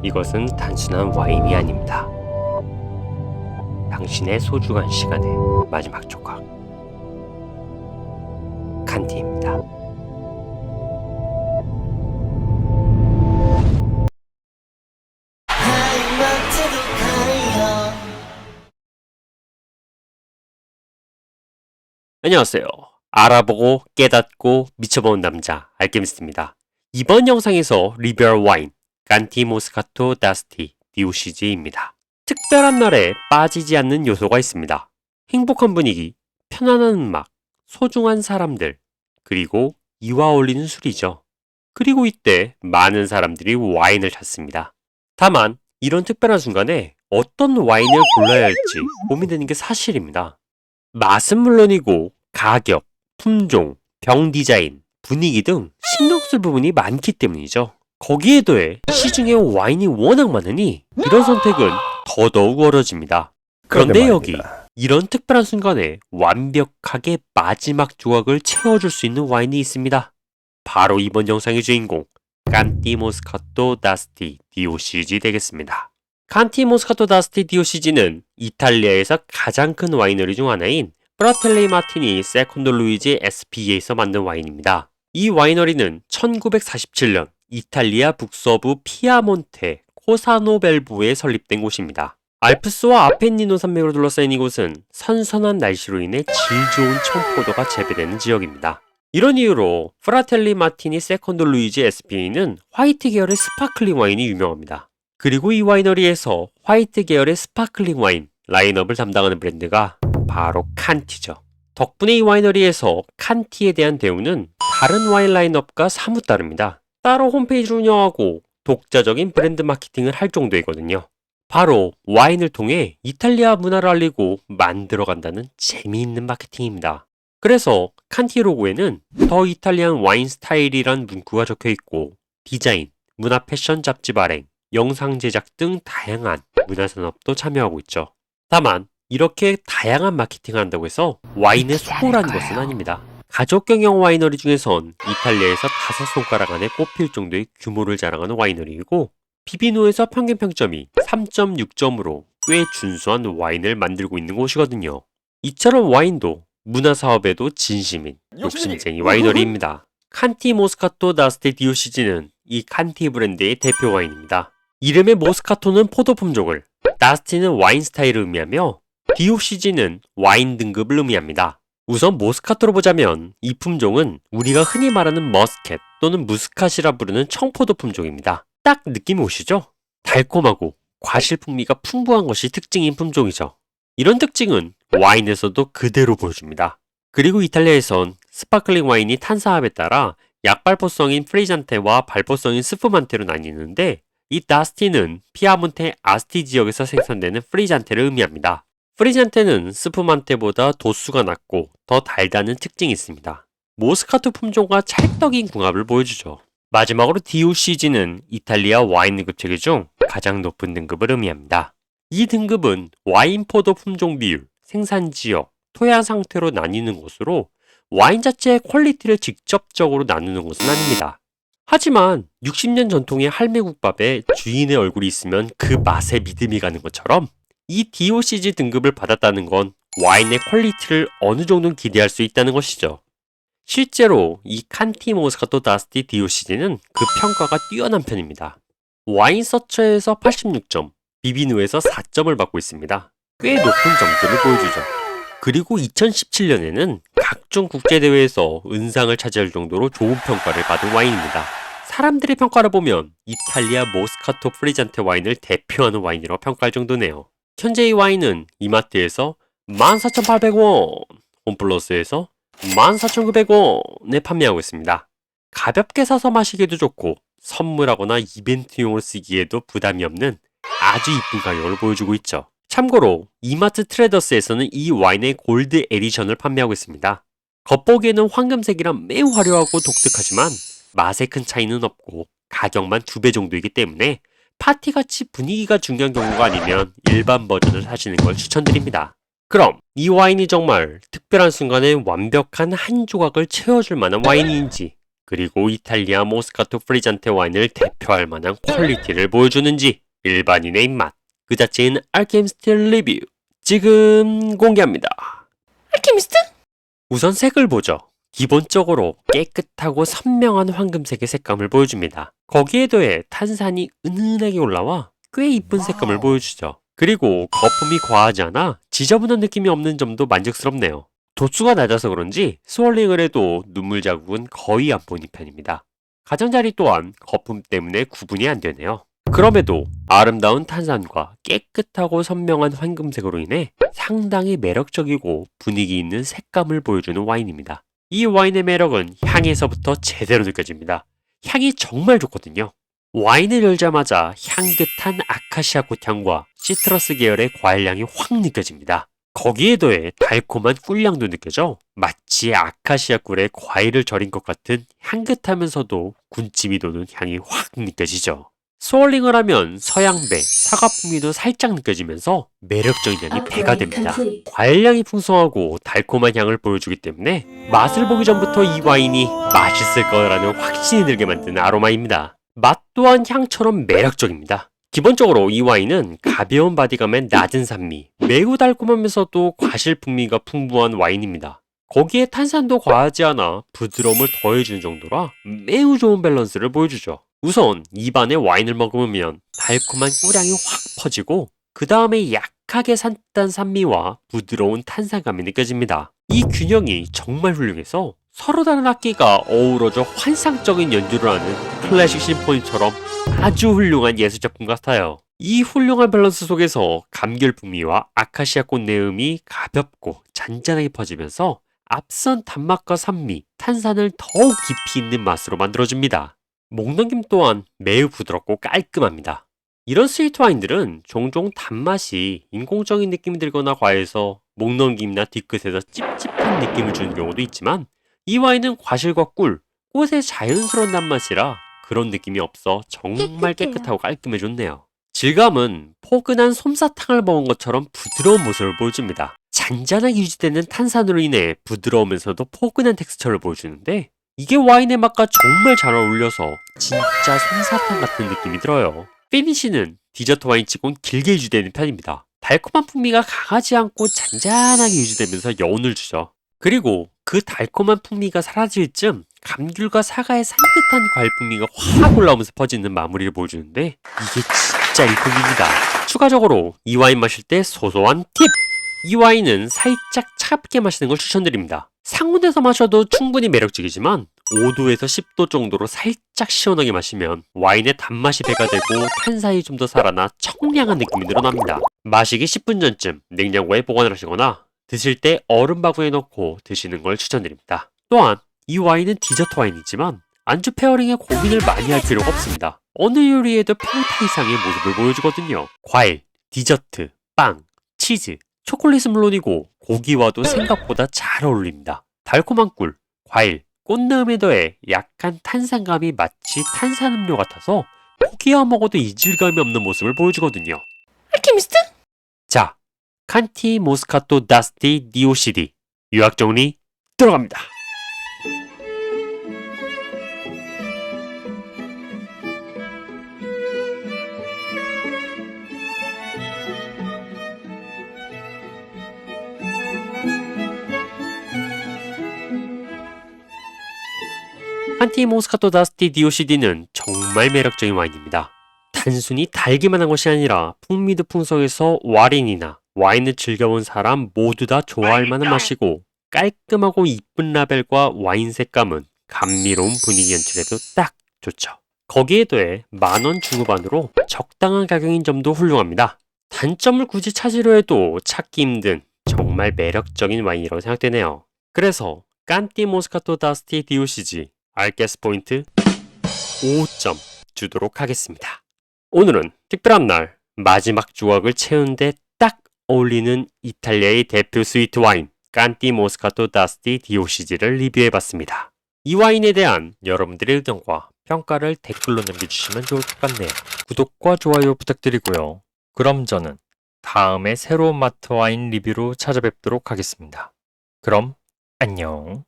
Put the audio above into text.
이것은 단순한 와인이 아닙니다. 당신의 소중한 시간의 마지막 조각. 칸티입니다. 안녕하세요. 알아보고 깨닫고 미쳐본 남자 알케미스트입니다. 이번 영상에서 리뷰할 와인 칸티 모스카토 다스티 DOCG입니다. 특별한 날에 빠지지 않는 요소가 있습니다. 행복한 분위기, 편안한 음악, 소중한 사람들, 그리고 이와 어울리는 술이죠. 그리고 이때 많은 사람들이 와인을 찾습니다. 다만 이런 특별한 순간에 어떤 와인을 골라야 할지 고민되는 게 사실입니다. 맛은 물론이고 가격, 품종, 병 디자인, 분위기 등 신경 쓸 부분이 많기 때문이죠. 거기에 더해 시중에 와인이 워낙 많으니 이런 선택은 더더욱 어려집니다. 그런데 여기 이런 특별한 순간에 완벽하게 마지막 조각을 채워줄 수 있는 와인이 있습니다. 바로 이번 영상의 주인공 칸티 모스카토 다스티 DOCG 되겠습니다. 칸티 모스카토 다스티 DOCG는 이탈리아에서 가장 큰 와이너리 중 하나인 프라텔리 마티니 세콘도 루이지 SPA에서 만든 와인입니다. 이 와이너리는 1947년 이탈리아 북서부 피아몬테 코사노벨부에 설립된 곳입니다. 알프스와 아펜니노 산맥으로 둘러싸인 이곳은 선선한 날씨로 인해 질 좋은 청포도가 재배되는 지역입니다. 이런 이유로 프라텔리 마티니 세콘도 루이지 SPA는 화이트 계열의 스파클링 와인이 유명합니다. 그리고 이 와이너리에서 화이트 계열의 스파클링 와인 라인업을 담당하는 브랜드가 바로 칸티죠. 덕분에 이 와이너리에서 칸티에 대한 대우는 다른 와인 라인업과 사뭇 다릅니다. 따로 홈페이지를 운영하고 독자적인 브랜드 마케팅을 할 정도이거든요. 바로 와인을 통해 이탈리아 문화를 알리고 만들어간다는 재미있는 마케팅입니다. 그래서 칸티 로고에는 더 이탈리안 와인 스타일이란 문구가 적혀있고 디자인, 문화 패션 잡지 발행, 영상 제작 등 다양한 문화산업도 참여하고 있죠. 다만 이렇게 다양한 마케팅을 한다고 해서 와인에 소홀한 것은 아닙니다. 가족 경영 와이너리 중에선 이탈리아에서 5손가락 안에 꼽힐 정도의 규모를 자랑하는 와이너리이고 비비노에서 평균 평점이 3.6점으로 꽤 준수한 와인을 만들고 있는 곳이거든요. 이처럼 와인도 문화사업에도 진심인 욕심쟁이 와이너리입니다. 칸티 모스카토 다스티 DOCG는 이 칸티 브랜드의 대표 와인입니다. 이름의 모스카토는 포도 품종을, 다스티는 와인 스타일을 의미하며 DOCG는 와인 등급을 의미합니다. 우선 모스카토로 보자면 이 품종은 우리가 흔히 말하는 머스켓 또는 무스카시라 부르는 청포도 품종입니다. 딱 느낌이 오시죠? 달콤하고 과실 풍미가 풍부한 것이 특징인 품종이죠. 이런 특징은 와인에서도 그대로 보여줍니다. 그리고 이탈리아에선 스파클링 와인이 탄사함에 따라 약발포성인 프리잔테와 발포성인 스푸만테로 나뉘는데 이 다스티는 피아몬테 아스티 지역에서 생산되는 프리잔테를 의미합니다. 프리잔테는 스푸만테보다 도수가 낮고 더 달다는 특징이 있습니다. 모스카토 품종과 찰떡인 궁합을 보여주죠. 마지막으로 DOCG는 이탈리아 와인 등급 체계 중 가장 높은 등급을 의미합니다. 이 등급은 와인 포도 품종 비율, 생산 지역, 토양 상태로 나뉘는 것으로 와인 자체의 퀄리티를 직접적으로 나누는 것은 아닙니다. 하지만 60년 전통의 할매국밥에 주인의 얼굴이 있으면 그 맛에 믿음이 가는 것처럼 이 DOCG 등급을 받았다는 건 와인의 퀄리티를 어느 정도 기대할 수 있다는 것이죠. 실제로 이 칸티 모스카토 다스티 DOCG는 그 평가가 뛰어난 편입니다. 와인 서처에서 86점, 비비누에서 4점을 받고 있습니다. 꽤 높은 점수를 보여주죠. 그리고 2017년에는 각종 국제대회에서 은상을 차지할 정도로 좋은 평가를 받은 와인입니다. 사람들의 평가를 보면 이탈리아 모스카토 프리잔테 와인을 대표하는 와인이라고 평가할 정도네요. 현재 이 와인은 이마트에서 14,800원, 홈플러스에서 14,900원에 판매하고 있습니다. 가볍게 사서 마시기에도 좋고 선물하거나 이벤트용으로 쓰기에도 부담이 없는 아주 이쁜 가격을 보여주고 있죠. 참고로 이마트 트레더스에서는 이 와인의 골드 에디션을 판매하고 있습니다. 겉보기에는 황금색이라 매우 화려하고 독특하지만 맛에 큰 차이는 없고 가격만 2배 정도이기 때문에 파티같이 분위기가 중요한 경우가 아니면 일반 버전을 사시는 걸 추천드립니다. 그럼 이 와인이 정말 특별한 순간에 완벽한 한 조각을 채워줄 만한 와인인지 그리고 이탈리아 모스카토 프리잔테 와인을 대표할 만한 퀄리티를 보여주는지 일반인의 입맛 그 자체인 알케미스트 리뷰 지금 공개합니다. 알케미스트? 우선 색을 보죠. 기본적으로 깨끗하고 선명한 황금색의 색감을 보여줍니다. 거기에 더해 탄산이 은은하게 올라와 꽤 이쁜 색감을 보여주죠. 그리고 거품이 과하지 않아 지저분한 느낌이 없는 점도 만족스럽네요. 도수가 낮아서 그런지 스월링을 해도 눈물 자국은 거의 안 보이는 편입니다. 가장자리 또한 거품 때문에 구분이 안 되네요. 그럼에도 아름다운 탄산과 깨끗하고 선명한 황금색으로 인해 상당히 매력적이고 분위기 있는 색감을 보여주는 와인입니다. 이 와인의 매력은 향에서부터 제대로 느껴집니다. 향이 정말 좋거든요. 와인을 열자마자 향긋한 아카시아 꽃향과 시트러스 계열의 과일향이 확 느껴집니다. 거기에 더해 달콤한 꿀향도 느껴져 마치 아카시아 꿀에 과일을 절인 것 같은 향긋하면서도 군침이 도는 향이 확 느껴지죠. 스월링을 하면 서양배, 사과 풍미도 살짝 느껴지면서 매력적인 향이 배가 됩니다. 과일향이 풍성하고 달콤한 향을 보여주기 때문에 맛을 보기 전부터 이 와인이 맛있을 거라는 확신이 들게 만드는 아로마입니다. 맛 또한 향처럼 매력적입니다. 기본적으로 이 와인은 가벼운 바디감의 낮은 산미, 매우 달콤하면서도 과실 풍미가 풍부한 와인입니다. 거기에 탄산도 과하지 않아 부드러움을 더해주는 정도라 매우 좋은 밸런스를 보여주죠. 우선 입안에 와인을 먹으면 달콤한 꿀향이 확 퍼지고 그 다음에 약하게 산뜻한 산미와 부드러운 탄산감이 느껴집니다. 이 균형이 정말 훌륭해서 서로 다른 악기가 어우러져 환상적인 연주를 하는 클래식 심포니처럼 아주 훌륭한 예술작품 같아요. 이 훌륭한 밸런스 속에서 감귤 풍미와 아카시아 꽃 내음이 가볍고 잔잔하게 퍼지면서 앞선 단맛과 산미, 탄산을 더욱 깊이 있는 맛으로 만들어줍니다. 목넘김 또한 매우 부드럽고 깔끔합니다. 이런 스위트 와인들은 종종 단맛이 인공적인 느낌이 들거나 과해서 목넘김이나 뒤끝에서 찝찝한 느낌을 주는 경우도 있지만 이 와인은 과실과 꿀, 꽃의 자연스러운 단맛이라 그런 느낌이 없어 정말 깨끗하고 깔끔해 좋네요. 질감은 포근한 솜사탕을 먹은 것처럼 부드러운 모습을 보여줍니다. 잔잔하게 유지되는 탄산으로 인해 부드러우면서도 포근한 텍스처를 보여주는데 이게 와인의 맛과 정말 잘 어울려서 진짜 솜사탕 같은 느낌이 들어요. 피니쉬는 디저트 와인치곤 길게 유지되는 편입니다. 달콤한 풍미가 강하지 않고 잔잔하게 유지되면서 여운을 주죠. 그리고 그 달콤한 풍미가 사라질 쯤 감귤과 사과의 산뜻한 과일 풍미가 확 올라오면서 퍼지는 마무리를 보여주는데 이게 진짜 일품입니다. 추가적으로 이 와인 마실 때 소소한 팁! 이 와인은 살짝 차갑게 마시는 걸 추천드립니다. 상온에서 마셔도 충분히 매력적이지만 5도에서 10도 정도로 살짝 시원하게 마시면 와인의 단맛이 배가 되고 탄산이 좀 더 살아나 청량한 느낌이 늘어납니다. 마시기 10분 전쯤 냉장고에 보관을 하시거나 드실 때 얼음 바구니에 넣고 드시는 걸 추천드립니다. 또한 이 와인은 디저트 와인이지만 안주 페어링에 고민을 많이 할 필요가 없습니다. 어느 요리에도 평타 이상의 모습을 보여주거든요. 과일, 디저트, 빵, 치즈, 초콜릿은 물론이고 고기와도 생각보다 잘 어울립니다. 달콤한 꿀, 과일, 꽃내음에 더해 약간 탄산감이 마치 탄산음료 같아서 고기와 먹어도 이질감이 없는 모습을 보여주거든요. 알케미스트? 자, 칸티 모스카토 다스티 DOCD 유학 정리 들어갑니다. 칸티 모스카토 다스티 DOCD는 정말 매력적인 와인입니다. 단순히 달기만 한 것이 아니라 풍미도 풍성해서 와인이나 와인을 즐겨본 사람 모두 다 좋아할 만한 맛이고 깔끔하고 이쁜 라벨과 와인 색감은 감미로운 분위기 연출에도 딱 좋죠. 거기에 더해 10,000원 중후반으로 적당한 가격인 점도 훌륭합니다. 단점을 굳이 찾으려 해도 찾기 힘든 정말 매력적인 와인이라고 생각되네요. 그래서 칸티 모스카토 다스티 DOCG 알게스 포인트 5점 주도록 하겠습니다. 오늘은 특별한 날 마지막 조각을 채우는데 딱 어울리는 이탈리아의 대표 스위트 와인 칸티 모스카토 다스티 DOCG를 리뷰해봤습니다. 이 와인에 대한 여러분들의 의견과 평가를 댓글로 남겨주시면 좋을 것 같네요. 구독과 좋아요 부탁드리고요. 그럼 저는 다음에 새로운 마트 와인 리뷰로 찾아뵙도록 하겠습니다. 그럼 안녕.